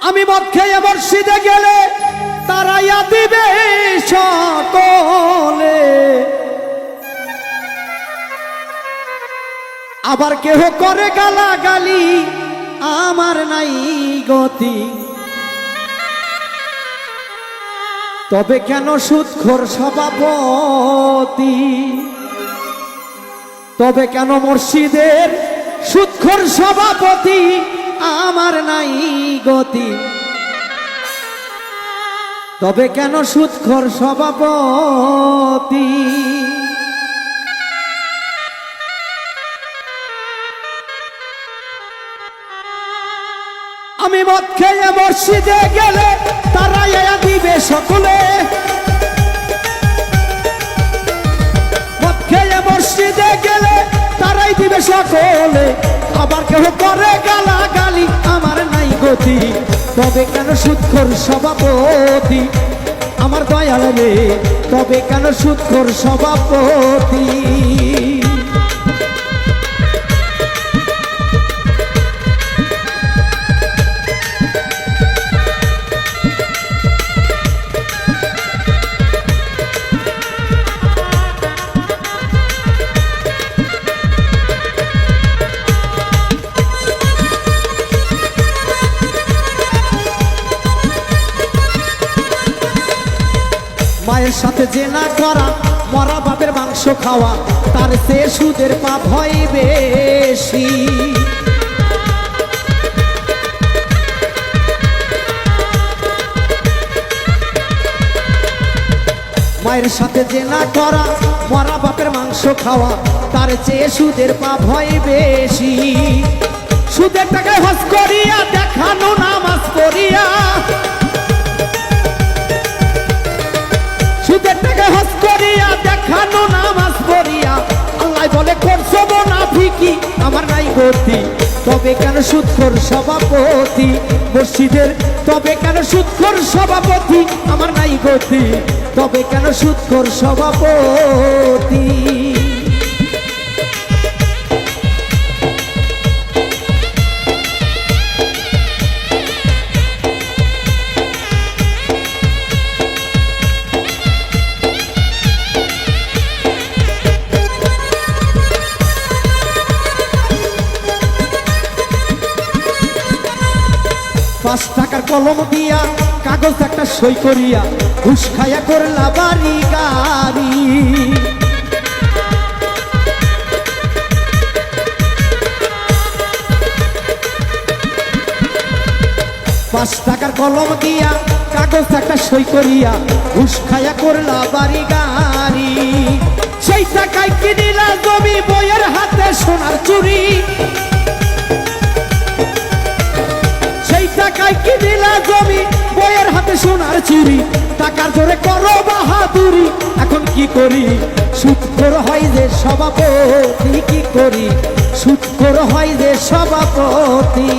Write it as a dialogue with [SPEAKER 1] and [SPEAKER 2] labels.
[SPEAKER 1] আমি মদ খেয়ে মসজিদে গেলে তারাইয়া দিবে সকলে, আবার কেহ করে গালাগালি আমার নাই গতি। তবে কেন সুদখোর সভাপতি, তবে কেন মসজিদের সুদখোর সভাপতি আমার নাই গতি। তবে কেন সুদখোর সভাপতি। আমি মদ খেয়ে মসজিদে গেলে তারাইয়া দিবে সকলে, মদ খেয়ে মসজিদে গেলে তারাই দিবে সকলে, আবার কেউ করে গালাগালি আমার নাই গতি। তবে কেন সুদখোর সভাপতি আমার দয়াল রে, তবে কেন সুদখোর সভাপতি। মায়ের সাথে জেনা করা, মরা বাপের মাংস খাওয়া, তার সে সুদের পাপ হয় বেশি। মায়ের সাথে জেনা করা, মরা বাপের মাংস খাওয়া, তার চেয়ে সুদের পাপ হয় বেশি। সুদের টাকায় হজ করিয়া দেখানো নামাজ পড়িয়া, সুদের টাকা হজ করিয়া দেখানো নামাজ পড়িয়া, আল্লাহ বলে করছো মুনাফিকি আমার নাই গতি। তবে কেন সুদখোর সভাপতি মসজিদের, তবে কেন সুদখোর সভাপতি আমার নাই গতি। তবে কেন সুদখোর সভাপতি। পাঁচ টাকার কলম দিয়া কাগজ একটা সই করিয়া, ঘুষ খাইয়া করলা বাড়ি গাড়ি। 5 টাকার কলম দিয়া কাগজ একটা সই করিয়া, ঘুষ খাইয়া করলা বাড়ি গাড়ি। সেই টাকায় কিনিলা জমি, বইয়ের হাতে সোনার চুরি। সেই টাকায় কিনিলা জমি, বইয়ের হাতে সোনার চুরি। টাকার জোরে করো বাহাদুরি, এখন কি করি? সুদখোর হয় যে সভাপতি, কি করি? সুদখোর হয় যে সভাপতি।